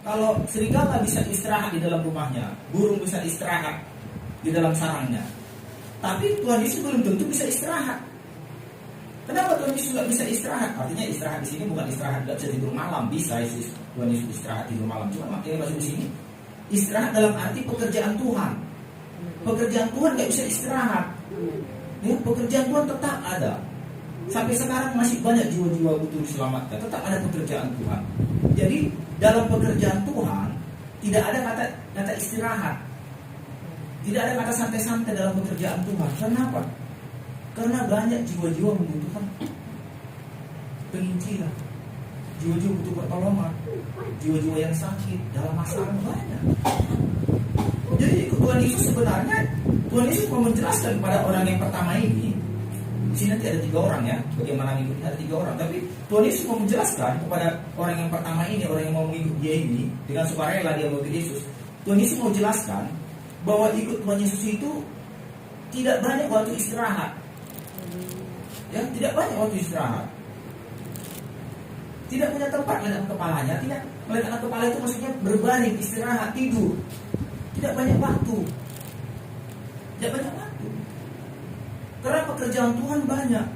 Kalau serigala bisa istirahat di dalam rumahnya, burung bisa istirahat di dalam sarangnya, tapi Tuhan Yesus belum tentu bisa istirahat. Kenapa Tuhan Yesus nggak bisa istirahat? Artinya istirahat di sini bukan istirahat nggak bisa tidur malam, bisa Tuhan Yesus istirahat tidur malam. Cuma makanya masuk di sini istirahat dalam arti pekerjaan Tuhan. Pekerjaan Tuhan nggak bisa istirahat. Ya, pekerjaan Tuhan tetap ada. Sampai sekarang masih banyak jiwa-jiwa butuh diselamatkan. Tetap ada pekerjaan Tuhan. Jadi dalam pekerjaan Tuhan tidak ada kata istirahat. Tidak ada kata santai-santai dalam pekerjaan Tuhan. Kenapa? Karena banyak jiwa-jiwa membutuhkan penginjilan. Jiwa-jiwa butuh pertolongan. Jiwa-jiwa yang sakit dalam masalah banyak. Jadi Tuhan Yesus sebenarnya Tuhan Yesus mau menjelaskan kepada orang yang pertama ini. Di sini nanti ada 3 orang ya. Bagaimana mengikuti ada 3 orang. Tapi Tuhan Yesus mau menjelaskan kepada orang yang pertama ini, orang yang mau mengikut dia ini dengan sukarela dia mengikut Yesus. Tuhan Yesus mau jelaskan bahwa ikut Tuhan Yesus itu tidak banyak waktu istirahat. Ya, tidak banyak waktu istirahat. Tidak punya tempat meletakkan kepalanya. Tidak meletakkan kepala itu maksudnya berbaring, istirahat, tidur. Tidak banyak waktu. Tidak banyak waktu. Karena pekerjaan Tuhan banyak.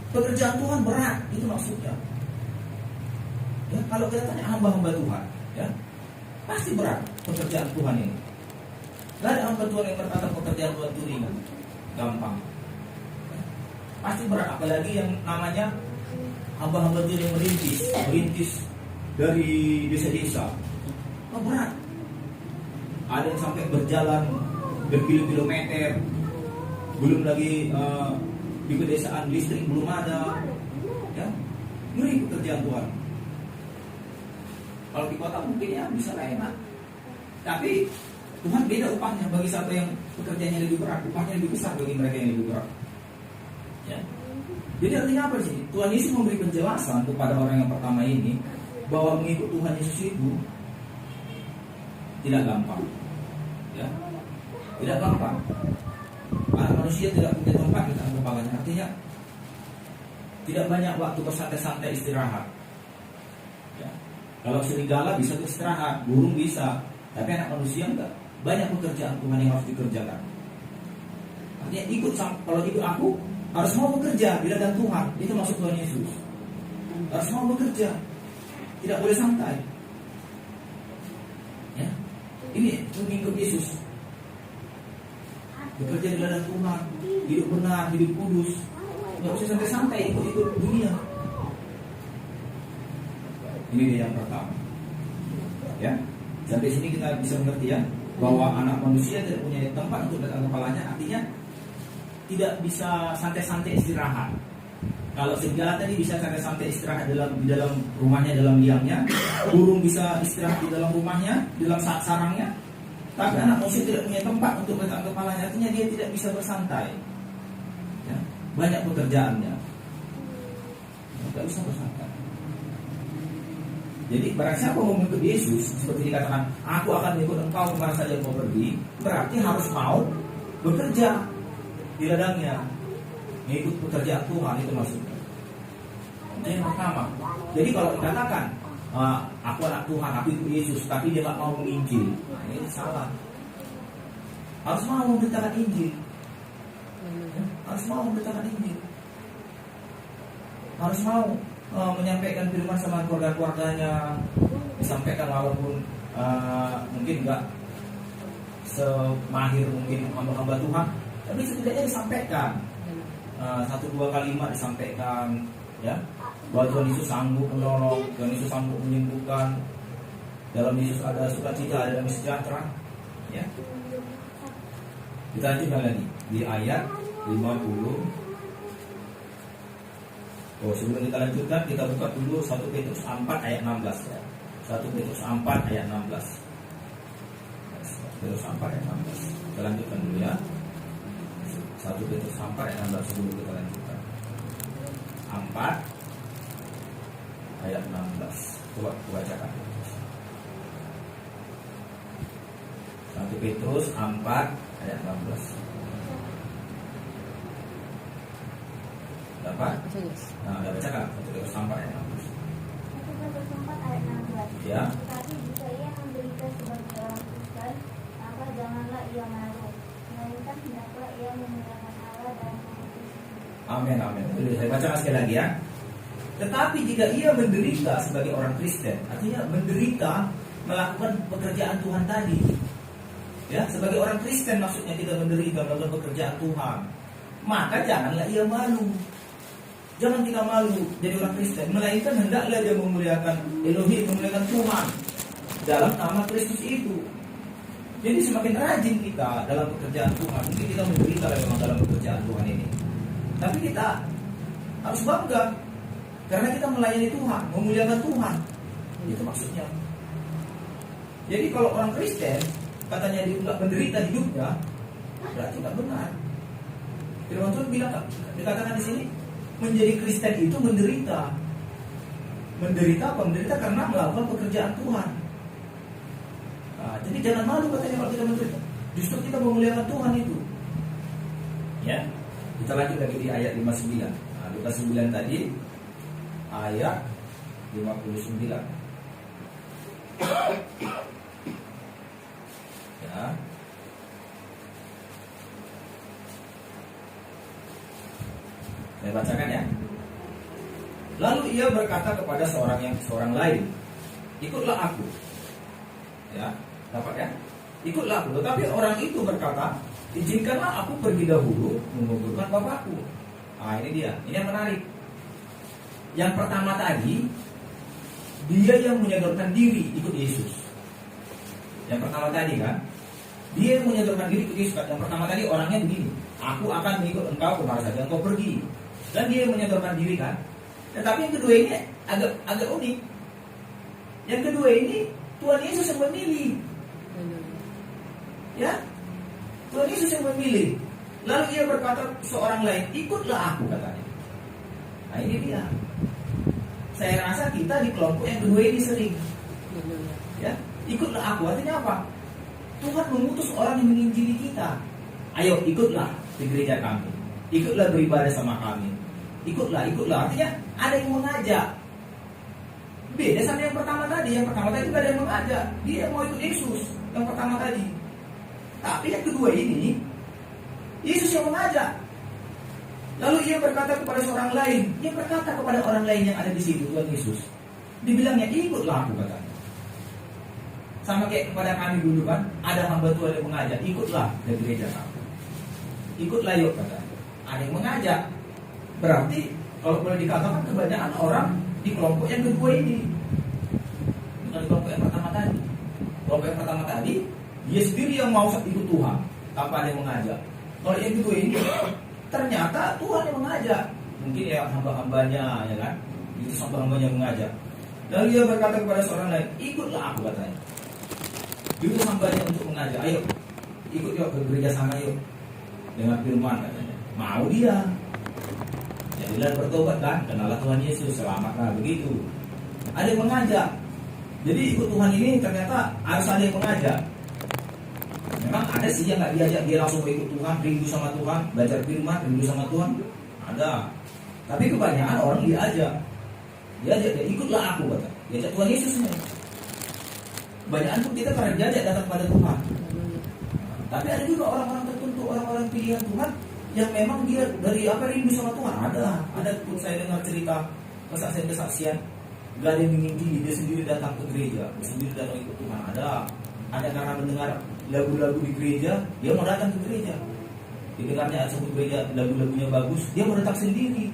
Pekerjaan Tuhan berat, itu maksudnya. Ya, kalau kita tanya hamba-hamba Tuhan, ya, pasti berat pekerjaan Tuhan ini. Gak ada hamba Tuhan yang berkata pekerjaan Tuhan itu ringan, gampang. Pasti berat, apalagi yang namanya hamba-hamba Tuhan yang merintis dari desa-desa. Oh, berat. Ada yang sampai berjalan berkilo-kilometer. Belum lagi di pedesaan listrik belum ada. Ya, ngeri pekerjaan Tuhan. Kalau di kota mungkin ya bisa lah enak. Tapi Tuhan beda upahnya bagi siapa yang pekerjaannya lebih berat. Upahnya lebih besar bagi mereka yang lebih berat. Ya. Jadi artinya apa sih? Tuhan Yesus memberi penjelasan kepada orang yang pertama ini bahwa mengikut Tuhan Yesus itu tidak gampang. Ya, tidak gampang. Anak manusia tidak punya tempat di dalam kepalanya. Artinya tidak banyak waktu bersantai-santai istirahat. Ya. Kalau serigala bisa beristirahat, burung bisa, tapi anak manusia enggak. Banyak pekerjaan Tuhan yang harus dikerjakan. Artinya kalau ikut aku harus mau bekerja di ladang Tuhan. Itu maksud Tuhan Yesus. Harus mau bekerja, tidak boleh santai. Ya, ini mengikut Yesus. Bekerja di ladang Tuhan, hidup benar, hidup kudus. Nggak usah santai-santai ikut-ikut dunia. Ini dia yang pertama. Ya, sampai sini kita bisa mengerti ya bahwa anak manusia tidak punya tempat untuk letakkan kepalanya. Artinya tidak bisa santai-santai istirahat. Kalau serigala tadi bisa santai-santai istirahat di dalam rumahnya, dalam liangnya. Burung bisa istirahat di dalam rumahnya, di dalam sarangnya. Tapi anak manusia tidak punya tempat untuk meletakkan kepalanya. Artinya dia tidak bisa bersantai. Ya, banyak pekerjaannya. Tidak bisa bersantai. Jadi barang siapa mau mengikut Yesus, seperti dikatakan, aku akan mengikut engkau kemana saja engkau pergi, berarti harus mau bekerja di ladangnya, mengikut pekerjaan Tuhan, itu maksudnya. Itu yang pertama. Jadi kalau dikatakan aku anak Tuhan, aku ikut Yesus, tapi dia tak mau menginjil, nah, ini salah. Harus mau memberitakan Injil. Harus mau memberitakan Injil. Harus mau menyampaikan firman sama keluarga-keluarganya, disampaikan walaupun mungkin enggak semahir mungkin hamba-hamba Tuhan, tapi setidaknya disampaikan 1-2 kalimat disampaikan, ya, bahwa Tuhan Yesus sanggup menolong, Tuhan Yesus sanggup menyembuhkan, dalam Yesus ada sukacita, ada damai sejahtera. Ya. Kita lanjutkan lagi di ayat 50. Sebelum kita lanjutkan, kita buka dulu 1 Petrus 4 ayat 16 ya. 1 Petrus 4 ayat 16. 1 Petrus 4 ayat 16. Kita lanjutkan dulu ya. 1 Petrus 4 ayat 16 sebelum kita lanjutkan. 4 ayat 16. Coba bacakan. 1 Petrus 4 ayat 16. Dapat? Nah, udah bacakan 1 Petrus 4 ayat 16. 1 Petrus 4 ayat 16. Ya. Tapi jika ia Amin, amin. Saya baca sekali lagi ya. Tetapi jika ia menderita sebagai orang Kristen, artinya menderita melakukan pekerjaan Tuhan tadi. Ya, sebagai orang Kristen maksudnya kita menderita melakukan pekerjaan Tuhan. Maka janganlah ia malu. Jangan kita malu jadi orang Kristen, melainkan hendaklah dia memuliakan Elohim, memuliakan Tuhan dalam nama Kristus itu. Jadi semakin rajin kita dalam pekerjaan Tuhan, mungkin kita menderita memang dalam pekerjaan Tuhan ini. Tapi kita harus bangga karena kita melayani Tuhan, memuliakan Tuhan. Itu maksudnya. Jadi kalau orang Kristen katanya dia tidak menderita hidupnya, berarti tidak benar. Firman Tuhan bilang, dikatakan di sini, menjadi Kristen itu menderita. Menderita apa? Menderita karena melakukan pekerjaan Tuhan. Nah, jadi jangan malu katanya kalau kita menderita. Justru kita memuliakan Tuhan itu. Ya, kita lanjut lagi di ayat 59. Nah, 59 tadi ayat 59. Ya. Saya bacakan ya. Lalu ia berkata kepada seorang lain, ikutlah aku. Ya, dapat ya? Ikutlah aku. Tetapi orang itu berkata, izinkanlah aku pergi dahulu menguburkan bapakku. Nah, ini dia. Ini yang menarik. Yang pertama tadi, dia yang menyodorkan diri ikut Yesus. Yang pertama tadi kan, dia yang menyodorkan diri ikut Yesus. Yang pertama tadi orangnya begini, aku akan mengikut engkau kemana saja engkau pergi. Dan dia yang menyodorkan diri kan. Tetapi yang kedua ini agak unik. Yang kedua ini Tuhan Yesus yang memilih. Ya, Tuhan Yesus yang memilih. Lalu ia berkata seorang lain, ikutlah aku katanya. Nah ini dia. Saya rasa kita di kelompok yang kedua ini sering. Ya, ikutlah aku artinya apa? Tuhan mengutus orang yang menginjili kita. Ayo ikutlah di gereja kami. Ikutlah beribadah sama kami. Ikutlah artinya ada yang mengajak. Beda sama yang pertama tadi. Yang pertama tadi tidak ada yang mengajak, dia mau ikut Yesus. Yang pertama tadi. Tapi yang kedua ini Yesus yang mengajak. Lalu ia berkata kepada seorang lain. Dia berkata kepada orang lain yang ada di situ, Tuhan Yesus. Dibilangnya ikutlah aku katanya. Sama kayak kepada kami dulu kan, ada hamba Tuhan yang mengajak, ikutlah ke gereja kami. Ikutlah yuk katanya. Ada yang mengajak. Berarti kalau boleh dikatakan kebanyakan orang di kelompok yang kedua ini, bukan di kelompok yang pertama tadi. Kelompok yang pertama tadi dia sendiri yang mau ikut Tuhan tanpa ada yang mengajak. Kalau yang kedua ini ternyata Tuhan yang mengajak. Mungkin ya hamba-hambanya ya kan, itu hamba-hambanya yang mengajak. Lalu dia berkata kepada seorang lain, ikutlah aku katanya. Itu hambanya untuk mengajak, ayo ikut yuk ke gereja sama yuk dengan firman katanya. Mau dia. Jadilah bertobat kan, kenalah Tuhan Yesus, selamatlah begitu. Ada yang mengajak. Jadi ikut Tuhan ini ternyata harus ada yang mengajak. Memang ada sih yang nggak diajak, dia langsung ikut Tuhan, rindu sama Tuhan, belajar firman, rindu sama Tuhan. Ada. Tapi kebanyakan orang diajak. Diajak, dia ikutlah aku kata. Diajak Tuhan Yesus ini. Kebanyakan pun kita karena diajak datang kepada Tuhan. Tapi ada juga orang-orang tertentu, orang-orang pilihan Tuhan yang memang dia dari apa rindu sama Tuhan. Ada pun saya dengar cerita kesaksian, gak ada yang menginjili, dia sendiri datang ke gereja, dia sendiri datang ikut Tuhan. Ada karena mendengar lagu-lagu di gereja, dia mau datang ke gereja. Didengarnya satu gereja lagu-lagunya bagus, dia mau datang sendiri.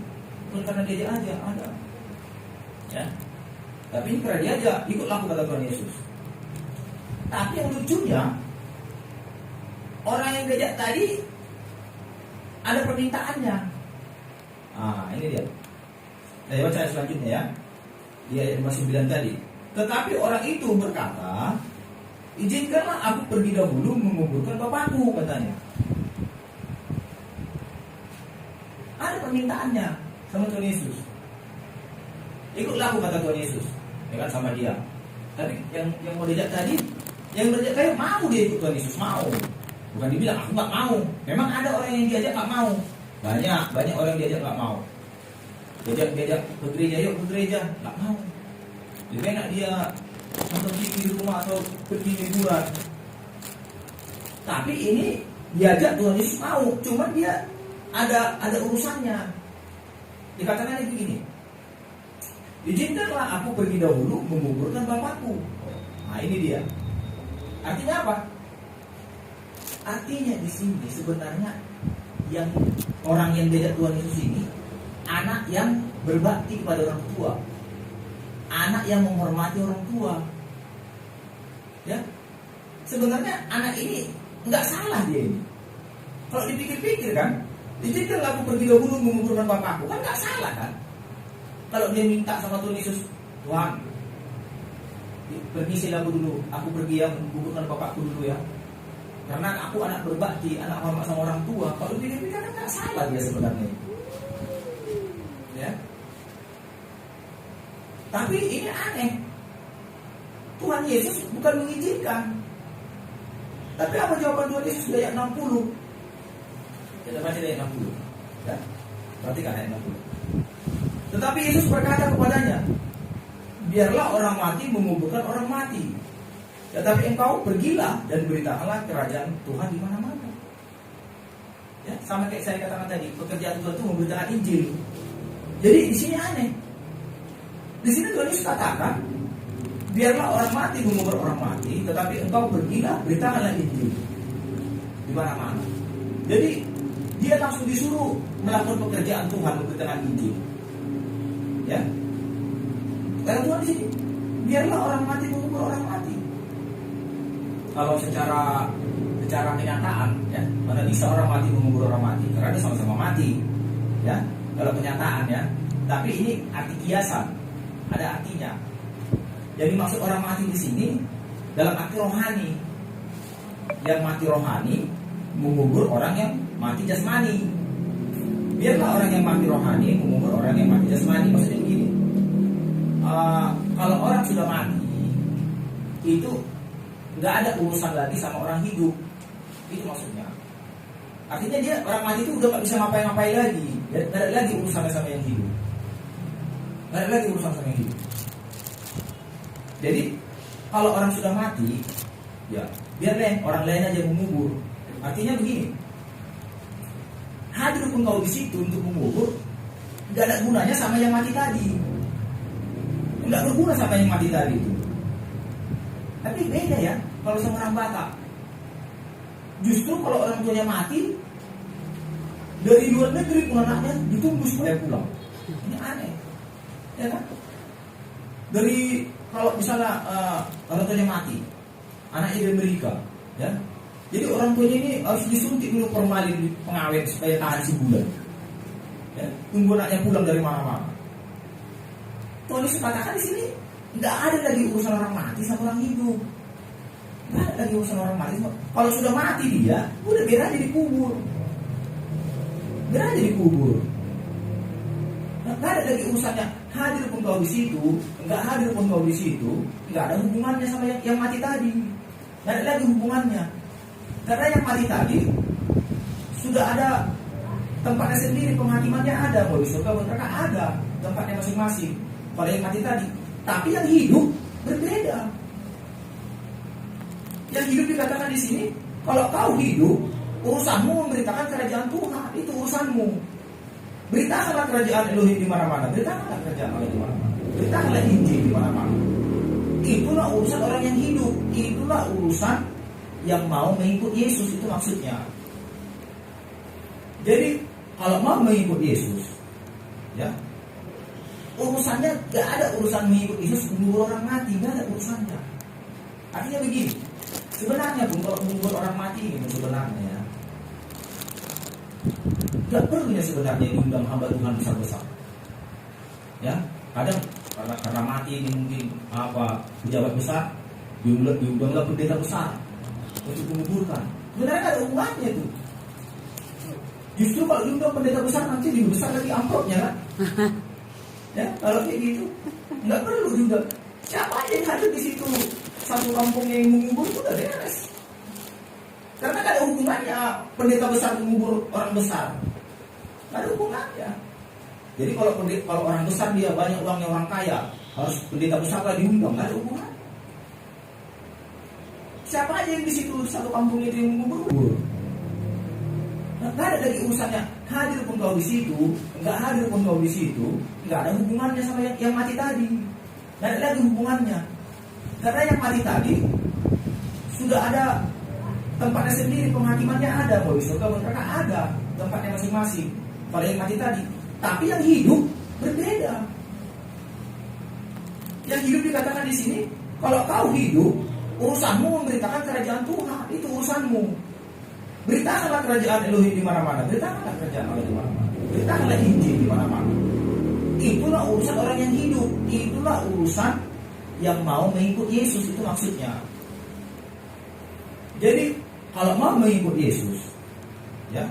Bukan karena diajak aja, ada. Ya. Tapi ini karena diajak, ikutlah aku kata Tuhan Yesus. Tapi yang lucunya, orang yang diajak tadi ada permintaannya. Ini dia. Saya baca selanjutnya ya. Di ayat 59 tadi. Tetapi orang itu berkata, izinkanlah aku pergi dahulu menguburkan bapakku katanya. Ada permintaannya sama Tuhan Yesus. Ikutlah aku kata Tuhan Yesus. Ya kan sama dia. Tapi yang mau diajak tadi, yang berajak kayak mau dia ikut Tuhan Yesus, mau. Bukan dibilang aku nggak mau. Memang ada orang yang diajak nggak mau. Banyak orang yang diajak nggak mau. Diajak ke gereja, yuk ke gereja, nggak mau. Lebih enak dia nonton TV di rumah atau pergi liburan. Tapi ini diajak Tuhan Yesus mau. Cuman dia ada urusannya. Dikatakan begini, izinkanlah aku pergi dahulu menguburkan bapakku. Nah ini dia. Artinya apa? Artinya di sini sebenarnya yang orang yang diajak Tuhan Yesus ini anak yang berbakti kepada orang tua, anak yang menghormati orang tua. Ya, sebenarnya anak ini nggak salah dia ini. Kalau dipikir-pikir kan, izinkanlah aku pergi dahulu menguburkan bapakku, kan nggak salah kan? Kalau dia minta sama Tuhan Yesus, Tuhan, pergi sila aku pergi ya menguburkan bapakku dulu ya. Karena aku anak berbakti, anak hormat sama orang tua. Kalau dipikir-pikir kan nggak salah dia sebenarnya. Ya. Tapi ini aneh. Tuhan Yesus bukan mengizinkan. Tapi apa jawaban Tuhan Yesus di ayat 60? Kita baca di ayat 60. Ya. Perhatikan ayat 60. Tetapi Yesus berkata kepadanya, biarlah orang mati menguburkan orang mati. Tetapi engkau pergilah dan beritakanlah kerajaan Tuhan di mana-mana. Ya, sama kayak saya katakan tadi, pekerjaan Tuhan itu memberitakan Injil. Jadi di sini aneh. Di sini Tuhan Yesus katakan, biarlah orang mati mengubur orang mati, tetapi engkau pergilah beritakanlah Injil di mana-mana. Jadi dia langsung disuruh melakukan pekerjaan Tuhan memberitakan Injil. Ya, karena Tuhan di sini, biarlah orang mati mengubur orang mati. Kalau secara kenyataan, ya, mana bisa orang mati mengubur orang mati? Karena dia sama-sama mati, ya. Kalau kenyataan, ya. Tapi ini arti kiasan, ada artinya. Jadi maksud orang mati di sini dalam arti rohani. Yang mati rohani mengubur orang yang mati jasmani. Biarlah orang yang mati rohani mengubur orang yang mati jasmani. Maksudnya begini. Kalau orang sudah mati, itu nggak ada urusan lagi sama orang hidup. Itu maksudnya. Artinya dia orang mati itu udah nggak bisa ngapain-ngapain lagi. Nggak ada lagi urusannya sama yang hidup. Nggak ada lagi urusan sama yang hidup. Jadi kalau orang sudah mati, ya biarlah orang lain aja mengubur. Artinya begini, hadir pun kau di situ untuk mengubur, nggak ada gunanya sama yang mati tadi. Nggak berguna sama yang mati tadi itu. Tapi beda ya, kalau sama orang Batak. Justru kalau orang tuanya mati, dari luar negeri pun anaknya ditunggu supaya pulang. Ini aneh, ya kan? Dari kalau misalnya orang tuanya mati, anaknya di Amerika, ya. Jadi orang tuanya ini harus disuntik dulu formalin pengawet supaya tahan sebulan. Ya, tunggu anaknya pulang dari mana-mana. Tuhan Yesus katakan di sini, nggak ada lagi urusan orang mati sama orang hidup. Nggak ada lagi urusan orang mati. Kalau sudah mati dia, udah biar aja dikubur. Biar aja dikubur. Nggak ada lagi urusannya. Hadir pun kau di situ, nggak hadir pun kau di situ, nggak ada hubungannya sama yang mati tadi. Nggak ada lagi hubungannya. Karena yang mati tadi sudah ada tempatnya sendiri, penghakimannya ada, mau di surga, mau neraka ada tempatnya masing-masing. Pada yang mati tadi. Tapi yang hidup berbeda. Yang hidup dikatakan di sini, kalau kau hidup, urusanmu memberitakan kerajaan Tuhan, itu urusanmu. Beritakanlah kerajaan Elohim di mana-mana. Beritakanlah kerajaan Allah di mana-mana. Beritakanlah Injil di mana-mana. Itulah urusan orang yang hidup. Itulah urusan yang mau mengikut Yesus, itu maksudnya. Jadi kalau mau mengikut Yesus, ya, urusannya gak ada urusan mengikut Yesus mengubur orang mati, gak ada urusannya. Artinya begini, sebenarnya pun kalau mengubur orang mati ini sebenarnya gak perlunya sebenarnya diundang hamba Tuhan besar-besar. Ya, kadang karena mati ini mungkin pejabat besar, diundanglah pendeta besar untuk menguburkan. Sebenarnya gak ada hubungannya itu. Justru kalau diundang pendeta besar nanti lebih besar lagi amplopnya kan. Ya, kalau kayak gitu nggak perlu juga. Siapa aja yang hadir di situ, satu kampung yang mengubur itu udah beres. Karena nggak ada hubungannya pendeta besar mengubur orang besar, nggak ada hubungannya. Jadi kalau orang besar dia banyak uangnya, orang kaya, harus pendeta besar lah diundang, nggak ada hubungan. Siapa aja yang di situ satu kampung itu yang mengubur, nggak Nggak ada lagi urusannya hadir pun kau di situ, nggak hadir pun kau di situ, nggak ada hubungannya sama yang mati tadi. Nggak ada lagi hubungannya. Karena yang mati tadi sudah ada tempatnya sendiri, penghakimannya ada, mau di surga mau neraka ada tempatnya masing-masing. Kalau yang mati tadi, tapi yang hidup berbeda. Yang hidup dikatakan di sini, kalau kau hidup, urusanmu memberitakan kerajaan Tuhan, itu urusanmu. Beritakanlah kerajaan Elohim di mana-mana, beritakanlah kerajaan Allah di mana-mana, beritakanlah Injil di mana-mana. Itulah urusan orang yang hidup, itulah urusan yang mau mengikut Yesus, itu maksudnya. Jadi kalau mau mengikut Yesus, ya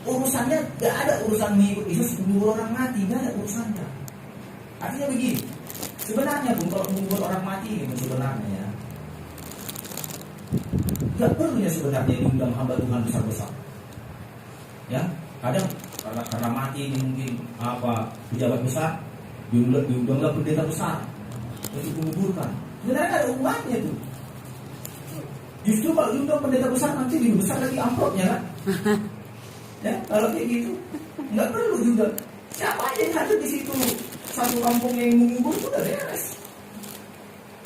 urusannya gak ada urusan mengikut Yesus mengubur orang mati, gak ada urusannya. Artinya begini, sebenarnya pun kalau mengubur orang mati ini sebenarnya ya, gak perlu ya sebenarnya diundang hamba Tuhan besar-besar. Ya, kadang karena mati ini mungkin pejabat besar diundanglah pendeta besar untuk menguburkan. Sebenarnya ada hubungannya tuh. Justru kalau diundang pendeta besar nanti lebih besar lagi amplopnya kan? Ya, kalau kayak gitu nggak perlu juga. Siapa aja yang hadir di situ, satu kampung yang mengubur itu udah beres.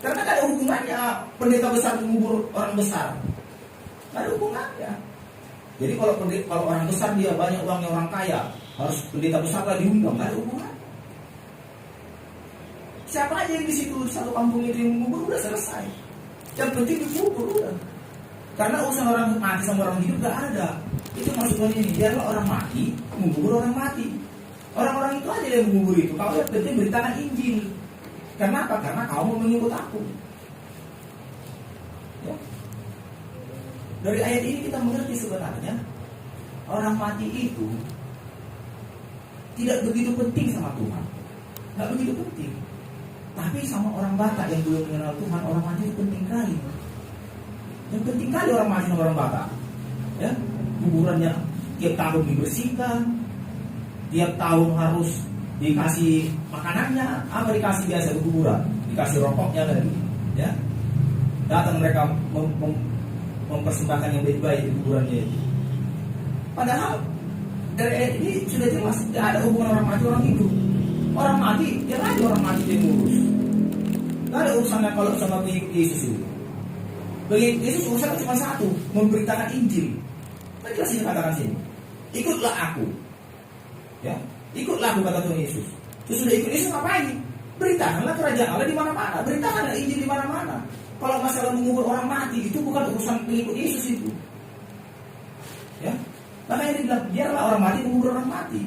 Karena nggak ada hubungannya pendeta besar mengubur orang besar. Nggak ada hubungannya. Jadi kalau orang besar dia banyak uangnya, orang kaya, harus pendeta besar lah diundang, nggak ada hubungan. Siapa aja yang di situ satu kampung itu yang mengubur udah selesai. Yang penting dikubur udah. Karena urusan orang mati sama orang hidup nggak ada. Itu maksudnya ini, biarlah orang mati mengubur orang mati. Orang-orang itu aja yang mengubur itu. Kau yang penting beritakan Injil. Kenapa? Karena kau mau mengikut aku. Ya. Dari ayat ini kita mengerti sebenarnya orang mati itu tidak begitu penting sama Tuhan, nggak begitu penting. Tapi sama orang Batak yang belum mengenal Tuhan, orang mati itu penting kali. Yang penting kali orang mati sama orang Batak. Ya, kuburannya tiap tahun dibersihkan, tiap tahun harus dikasih makanannya, dikasih biasa ke kuburan, dikasih rokoknya lagi. Ya, datang mereka mempersembahkan yang baik-baik di kuburannya itu. Padahal dari ayat ini sudah jelas tidak ada hubungan orang mati orang hidup. Orang mati, dia aja orang mati dia ngurus. Tidak ada urusannya kalau sama pengikut Yesus itu. Bagi Yesus urusannya cuma satu, memberitakan Injil. Nah, jelas ini katakan sini. Ikutlah aku. Ya, ikutlah aku kata Tuhan Yesus. Terus sudah ikut Yesus ngapain? Beritakanlah kerajaan Allah di mana-mana, beritakanlah Injil di mana-mana. Kalau masalah mengubur orang mati itu bukan urusan pengikut Yesus itu. Ya, makanya dia bilang biarlah orang mati mengubur orang mati.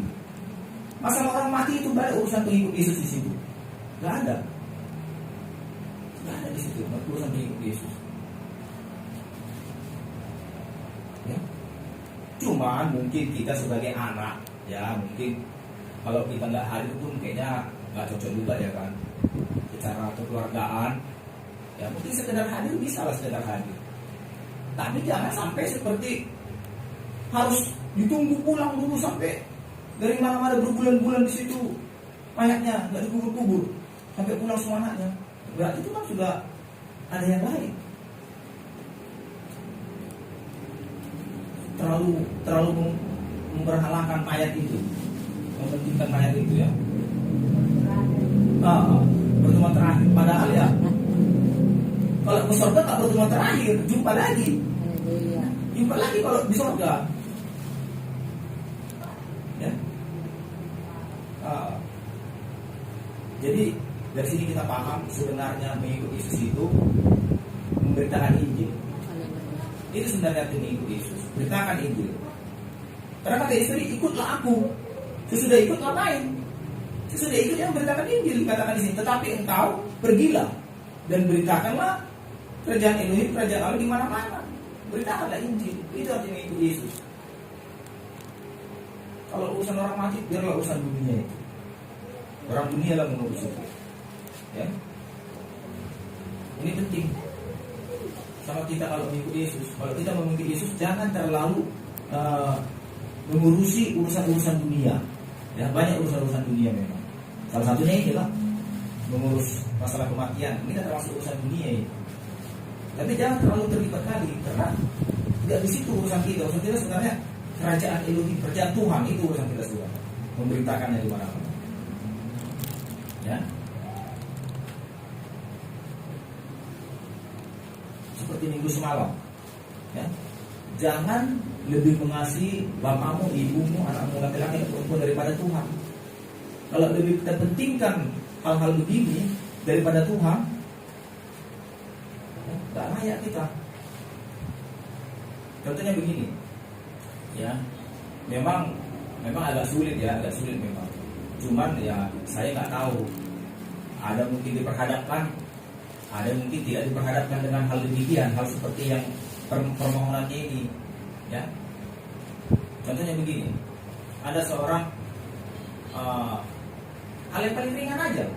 Masalah orang mati itu gak ada urusan pengikut Yesus di situ. Gak ada. Gak ada di situ urusan pengikut Yesus. Ya. Cuman mungkin kita sebagai anak, ya mungkin kalau kita nggak hadir pun kayaknya nggak cocok juga ya kan. Secara kekeluargaan, ya mungkin sekedar hadir bisa lah sekedar hadir. Tapi jangan sampai seperti harus ditunggu pulang dulu sampai dari mana-mana berbulan-bulan di situ mayatnya nggak dikubur-kubur sampai pulang semuanya. Berarti itu kan sudah ada yang lain. Terlalu memberhalakan mayat itu, mementingkan mayat itu ya. Pertemuan terakhir. Padahal ya, kalau ke surga tak pertemuan terakhir, jumpa lagi. Jumpa lagi kalau di surga. Ya. Jadi dari sini kita paham sebenarnya mengikut Yesus itu memberitakan Injil. Itu sebenarnya arti mengikut Yesus, beritakan Injil. Karena kata istri, ikutlah aku. Sesudah ikut ngapain? Sesudah ikut yang beritakan Injil, dikatakan di sini. Tetapi engkau pergilah dan beritakanlah kerajaan Elohim, kerajaan Allah di mana-mana. Beritakanlah Injil. Itu arti mengikut Yesus. Kalau urusan orang mati, biarlah urusan dunia itu. Orang dunia lah mengurus itu. Ya. Ini penting. Sama kita kalau mengikuti Yesus. Kalau kita mengikuti Yesus, jangan terlalu mengurusi urusan-urusan dunia. Ya, banyak urusan-urusan dunia memang. Salah satunya ini lah mengurus masalah kematian. Ini kan termasuk urusan dunia ini. Tapi jangan terlalu terlibat kali, karena tidak di situ urusan kita. Urusan kita sebenarnya kerajaan Elohim, kerajaan Tuhan itu urusan kita semua. Memberitakannya di mana-mana. Ya. Seperti minggu semalam. Ya. Jangan lebih mengasihi bapakmu, ibumu, anakmu laki-laki dan perempuan daripada Tuhan. Kalau lebih kita pentingkan hal-hal begini daripada Tuhan, nggak layak kita. Contohnya begini, ya, memang agak sulit memang. Cuman ya saya nggak tahu. Ada mungkin diperhadapkan, ada mungkin tidak diperhadapkan dengan hal demikian, hal seperti yang permohonan ini, ya. Contohnya begini, ada seorang hal yang paling ringan aja,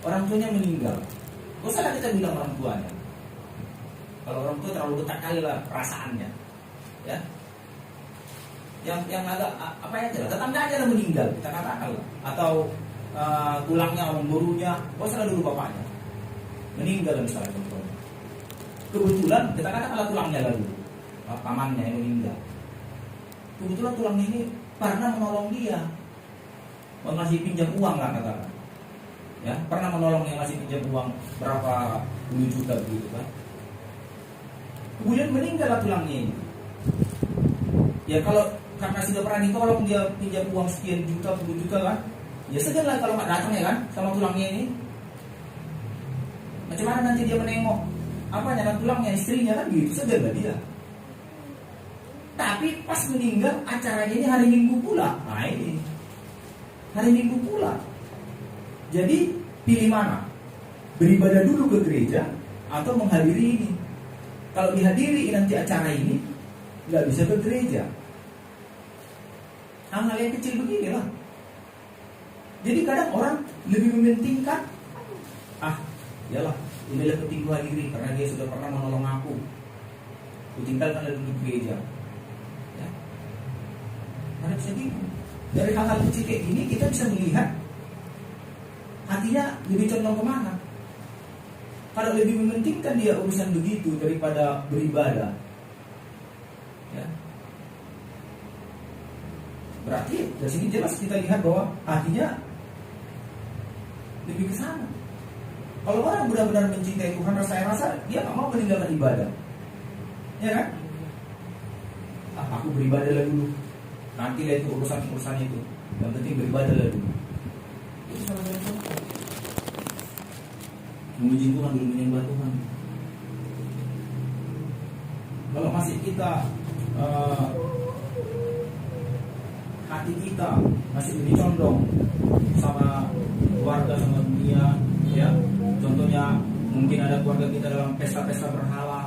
orang tuanya meninggal. Gak usah kita bilang orang tuanya. Kalau orang tua terlalu dekat kali lah perasaannya, ya. Yang agak apa ya, tetangga aja lah meninggal, kita katakan lah. Atau tulangnya orang gurunya, gak usah dulu bapaknya meninggal misalnya contohnya. Kebetulan kita katakanlah tulangnya lalu pamannya yang meninggal. Kebetulan tulangnya ini pernah menolong dia, mengasih pinjam uang lah katakan, ya, pernah menolong yang ngasih pinjam uang berapa puluh juta begitu kan. Kemudian meninggal tulangnya ini. Ya kalau karena sudah pernah ditolong dia pinjam uang sekian juta, puluh juta kan, ya segan lah kalau nggak datang ya kan sama tulangnya ini. Macam mana nanti dia menengok apanya tulangnya istrinya kan gitu, segan lah dia. Tapi pas meninggal acaranya ini hari Minggu pula. Nah ini hari Minggu pula. Jadi pilih mana? Beribadah dulu ke gereja atau menghadiri ini. Kalau dihadiri nanti acara ini, nggak bisa ke gereja. Hal-hal yang kecil beginilah. Jadi kadang orang lebih mementingkan, yalah, inilah penting gua hadiri karena dia sudah pernah menolong aku. Kutinggalkan dulu di gereja. Ya. Karena bisa gitu. Dari hal-hal kecil kayak gini kita bisa melihat hatinya lebih condong kemana. Kalau lebih mementingkan dia urusan begitu daripada beribadah, ya, berarti dari sini jelas kita lihat bahwa hatinya lebih ke sana. Kalau orang benar-benar mencintai Tuhan, saya rasa dia nggak mau meninggalkan ibadah, ya kan? Aku beribadah dulu, nanti lihat urusan itu. Yang penting beribadah dulu. Itu salah satu. Memuji Tuhan dulu, menyembah Tuhan. Kalau masih kita hati kita masih lebih condong sama keluarga, sama dunia, ya. Contohnya mungkin ada keluarga kita dalam pesta-pesta berhala,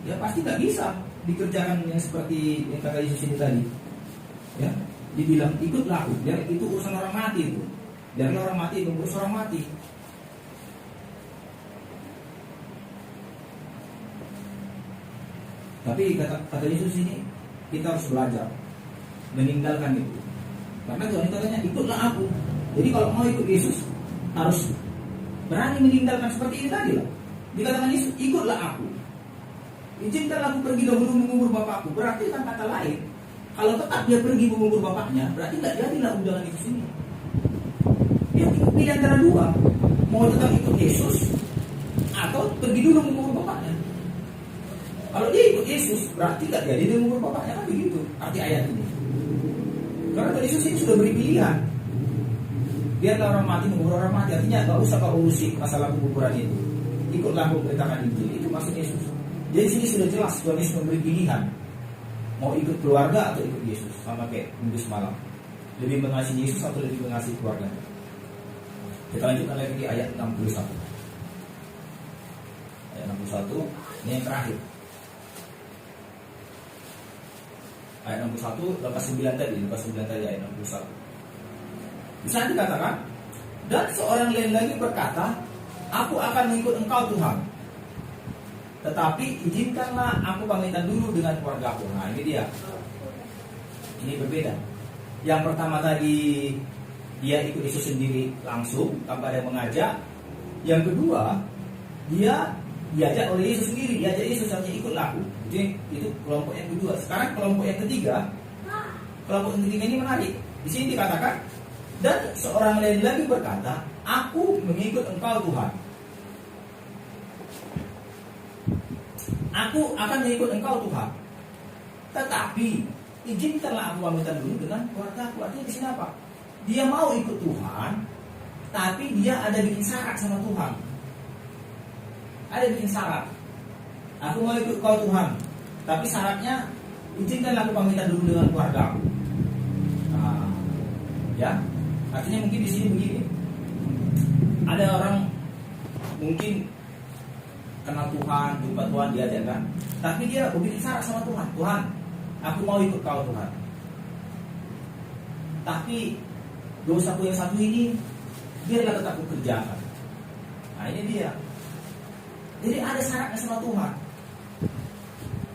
ya pasti nggak bisa dikerjakan yang seperti yang kata Yesus ini tadi, ya. Dibilang ikutlah aku, biar itu urusan orang mati itu, biarlah orang mati mengurus orang mati. Tapi kata Yesus ini kita harus belajar meninggalkan itu. Karena Tuhan katanya ikutlah aku. Jadi kalau mau ikut Yesus harus berani meninggalkan seperti ini tadi lah. Dikatakan Yesus ikutlah aku. Izinkanlah aku pergi dahulu mengubur bapakku. Berarti kan kata lain, kalau tetap dia pergi mengubur bapaknya, berarti tidak jadilah undangan Yesus ini. Dia pilih antara dua, mau tetap ikut Yesus atau pergi dulu mengubur bapaknya. Kalau dia ikut Yesus, berarti tidak jadi dia mengubur bapaknya, kan begitu arti ayat ini. Karena Yesus ini sudah beri pilihan. Biarlah orang mati mengubur orang mati, artinya gak usah kau urusi masalah penguburan itu. Ikutlah memberitakan Injil, itu maksud Yesus. Jadi sini sudah jelas Tuhan Yesus memberi pilihan, mau ikut keluarga atau ikut Yesus, sama kayak minggu semalam. Lebih mengasihi Yesus atau lebih mengasihi keluarga. Kita lanjutkan lagi di ayat 61. Ayat 61, ini yang terakhir. Ayat 61, lepas 9 tadi ayat 61. Bisa dikatakan, dan seorang lain lagi berkata, aku akan mengikut engkau Tuhan, tetapi izinkanlah aku pamitan dulu dengan keluargaku. Nah ini dia, ini berbeda. Yang pertama tadi dia ikut Yesus sendiri langsung tanpa ada yang mengajak. Yang kedua, dia diajak oleh Yesus sendiri, diajak Yesus hanya ikutlah aku. Jadi itu kelompok yang kedua. Sekarang kelompok yang ketiga. Kelompok yang ketiga ini menarik. Di sini dikatakan, dan seorang lain lagi berkata, aku mengikut engkau Tuhan. Aku akan mengikut engkau Tuhan. Tetapi izinkanlah aku pamitan dulu dengan keluarga aku. Artinya di sini apa? Dia mau ikut Tuhan, tapi dia ada bikin syarat sama Tuhan. Ada bikin syarat. Aku mau ikut kau Tuhan, tapi syaratnya izinkanlah aku pamitan dulu dengan keluarga aku. Nah, ya, artinya mungkin di sini begini. Ada orang mungkin kenal Tuhan, jumpa Tuhan, diajak kan, tapi dia bikin syarat sama Tuhan. Tuhan, aku mau ikut kau Tuhan, tapi dosaku yang satu ini biarlah tetap aku kerjakan. Nah ini dia. Jadi ada syaratnya sama Tuhan.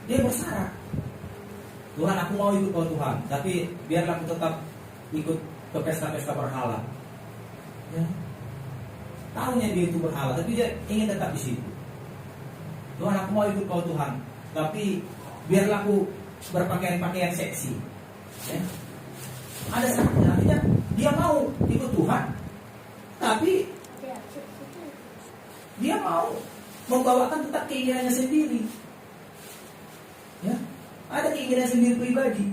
Dia bersyarat, Tuhan aku mau ikut kau Tuhan, tapi biarlah aku tetap ikut ke pesta-pesta berhala. Ya. Tahunya dia itu berhala, tapi dia ingin tetap di situ. Tuhan aku mau ikut kau Tuhan, tapi biarlah aku berpakaian-pakaian seksi. Ya. Ada syaratnya, artinya dia mau ikut Tuhan, tapi dia mau membawakan tetap keinginannya sendiri. Ya, ada keinginan sendiri pribadi.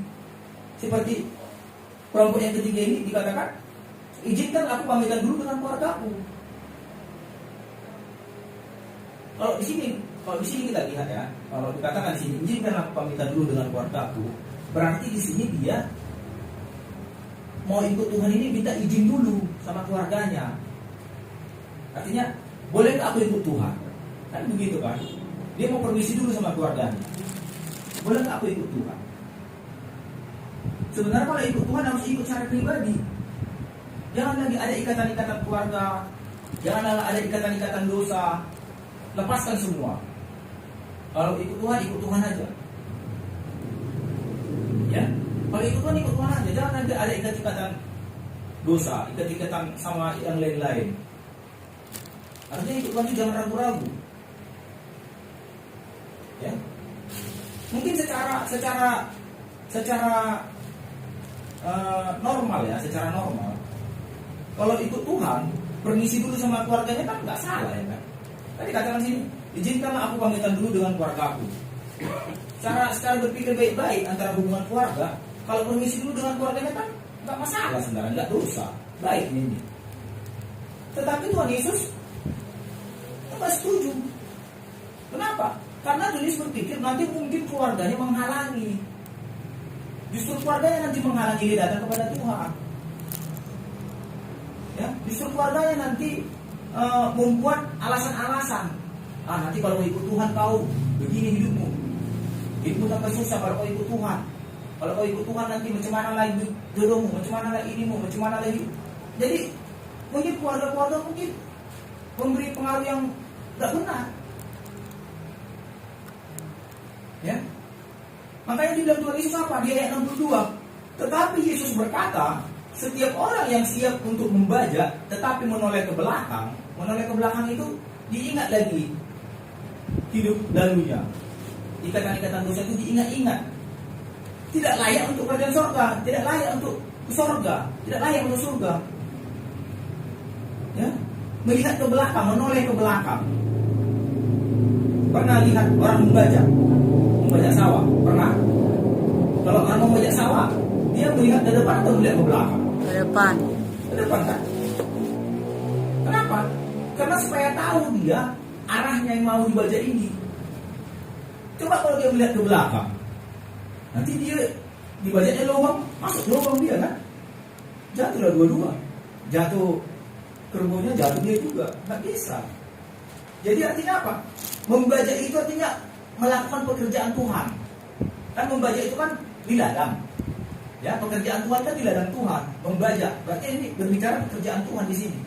Seperti kelompok yang ketiga ini dikatakan, izinkan aku pamitan dulu dengan keluargaku. Kalau di sini kita lihat ya, kalau dikatakan di sini, izinkan aku pamitan dulu dengan keluargaku, berarti di sini dia mau ikut Tuhan ini minta izin dulu sama keluarganya. Artinya, boleh nggak aku ikut Tuhan? Kan begitu kan? Dia mau permisi dulu sama keluarganya. Boleh nggak aku ikut Tuhan? Sebenarnya kalau ikut Tuhan harus ikut secara pribadi. Jangan lagi ada ikatan-ikatan keluarga, jangan ada ikatan-ikatan dosa. Lepaskan semua. Kalau ikut Tuhan aja. Ya, kalau ikut Tuhan aja. Jangan nanti ada ikat-ikatan dosa, ikat-ikatan sama yang lain-lain. Artinya ikut Tuhan itu jangan ragu-ragu. Ya, mungkin secara normal ya, secara normal. Kalau ikut Tuhan, permisi dulu sama keluarganya kan nggak salah ya kan? Tadi katakan sini, izinkanlah aku pamitan dulu dengan keluargaku. Secara berpikir baik-baik antara hubungan keluarga, kalau permisi dulu dengan keluarganya kan nggak masalah sebenarnya, nggak dosa, baik ini. Tetapi Tuhan Yesus nggak setuju. Kenapa? Karena Tuhan Yesus berpikir nanti mungkin keluarganya menghalangi. Justru keluarganya nanti menghalangi dia datang kepada Tuhan. Ya, justru keluarganya nanti membuat alasan-alasan. Nanti kalau mau ikut Tuhan kau begini hidupmu. Hidupmu tambah susah kalau kau ikut Tuhan. Kalau kau ikut Tuhan nanti macam mana lagi jodohmu, macam mana lagi inimu, macam mana lagi. Jadi mungkin keluarga-keluarga mungkin memberi pengaruh yang tidak benar. Ya. Makanya dibilang Tuhan Yesus apa? Di ayat 62. Tetapi Yesus berkata, setiap orang yang siap untuk membajak tetapi menoleh ke belakang itu diingat lagi hidup lalunya. Ikatan-ikatan dosa itu diingat-ingat. Tidak layak untuk kerajaan surga, tidak layak untuk surga, tidak layak untuk surga. Ya, melihat ke belakang, menoleh ke belakang. Pernah lihat orang membajak sawah? Pernah? Kalau orang membajak sawah, dia melihat ke depan atau melihat ke belakang? Ke depan. Ke depan kan? Kenapa? Karena supaya tahu dia arahnya yang mau dibajak ini. Coba kalau dia melihat ke belakang, nanti dia dibajaknya lubang, masuk lubang dia kan? Jatuhlah dua-dua. Jatuh kerbaunya, jatuh dia juga. Nggak bisa. Jadi artinya apa? Membajak itu artinya melakukan pekerjaan Tuhan. Kan membajak itu kan di ladang. Ya, pekerjaan Tuhan kan di ladang Tuhan. Membajak, berarti ini berbicara pekerjaan Tuhan di sini.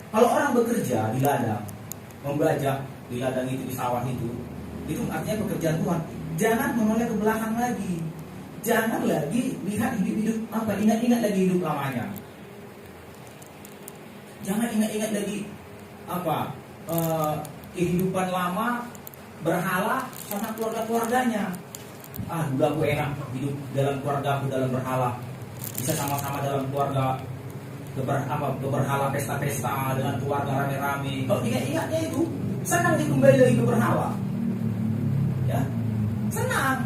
Kalau orang bekerja di ladang, membajak di ladang itu, di sawah itu artinya pekerjaan Tuhan. Jangan menoleh ke belakang lagi. Jangan lagi lihat hidup ingat-ingat lagi hidup lamanya. Jangan ingat-ingat lagi kehidupan lama berhala sama keluarga-keluarganya. Dulu aku enak hidup dalam keluarga aku dalam berhala, bisa sama-sama dalam keluarga berhala pesta-pesta dengan keluarga rame-rame. Kalau ingat-ingatnya itu senang dia kembali lagi ke berhala, ya senang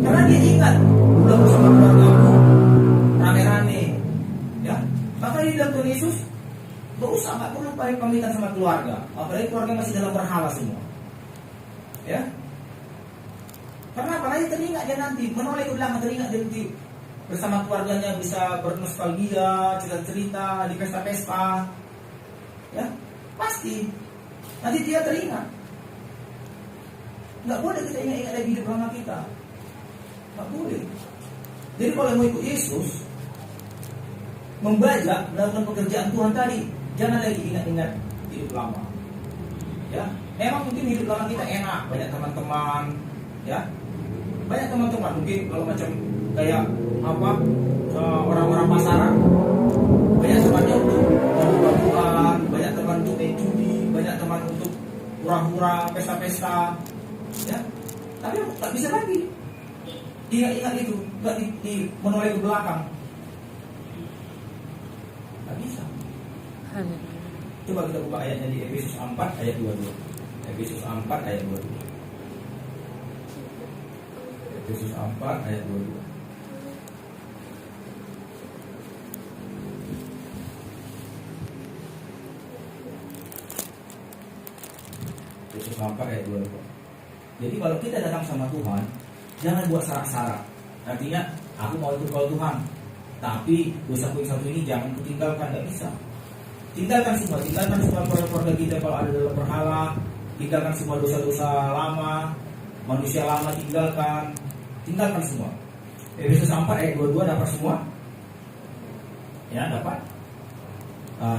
karena dia ingat dulu aku sama keluarga aku rame-rame, ya. Maka di dalam Tuhan Yesus gak usah, gak perlu pamitan sama keluarga, apalagi keluarga masih dalam berhala semua, ya. Karena apalagi teringat dia nanti menoleh ke belakang, teringat dia nanti bersama keluarganya bisa bernostalgia, cerita-cerita di pesta-pesta, ya pasti nanti dia teringat. Nggak boleh kita ingat-ingat lagi hidup lama kita, nggak boleh. Jadi kalau mau ikut Yesus, membajak melakukan pekerjaan Tuhan tadi, jangan lagi ingat-ingat hidup lama, ya. Memang mungkin hidup lama kita enak, banyak teman-teman, ya, banyak teman-teman. Mungkin kalau macam kayak orang-orang pasaran, banyak temannya untuk buah-buahan, banyak teman untuk main judi, banyak teman untuk hura-hura, pesta-pesta, ya. Tapi tak bisa lagi ingat-ingat itu, nggak menoleh ke belakang, nggak bisa. Coba kita buka ayatnya di Efesus 4 ayat 22. Efesus 4 ayat 22. Efesus 4 ayat 22. Efesus 4 ayat 22. Jadi kalau kita datang sama Tuhan, jangan buat syarat-syarat. Artinya, aku mau ikut kalau Tuhan, tapi dosaku yang satu ini jangan kutinggalkan, tidak bisa. Tinggalkan semua keluarga kita kalau ada dalam berhala, tinggalkan semua dosa-dosa lama, manusia lama tinggalkan semua. Efesus 4 ayat 22 dapat semua? Ya, dapat.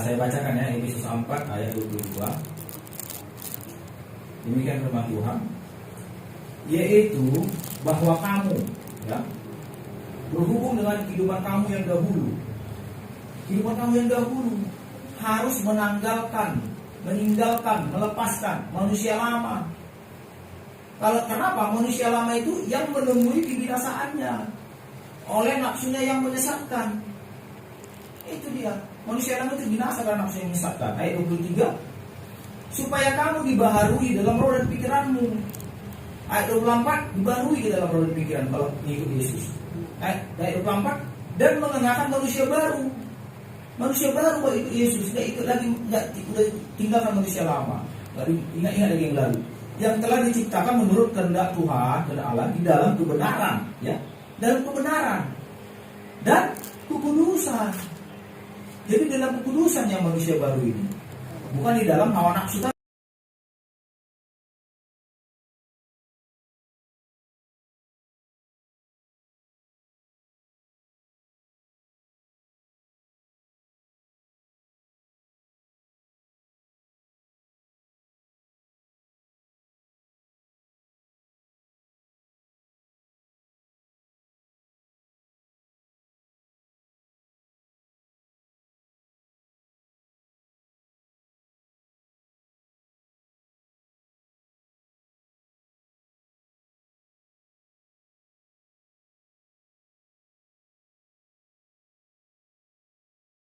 Saya bacakan ya, Efesus 4 ayat 22. Demikian firman Tuhan, yaitu bahwa kamu, ya, berhubung dengan kehidupan kamu yang dahulu, harus meninggalkan, melepaskan manusia lama. Kenapa? Manusia lama itu yang menemui kebinasaannya oleh nafsunya yang menyesatkan. Itu dia. Manusia lama itu binasa karena nafsu yang menyesatkan. Ayat 23, supaya kamu dibaharui dalam roh dan pikiranmu. Ayat 24, dibaharui di dalam roh dan pikiran kalau mengikut Yesus. Ayat 24, dan mengenakan manusia baru. Manusia baru kalau ikut Yesus, udah tinggalkan manusia lama. Ingat lagi yang lalu, yang telah diciptakan menurut kehendak Tuhan, kehendak Allah di dalam kebenaran, ya, dalam kebenaran dan kekudusan. Jadi dalam kekudusan yang manusia baru ini, bukan di dalam hawa nafsu.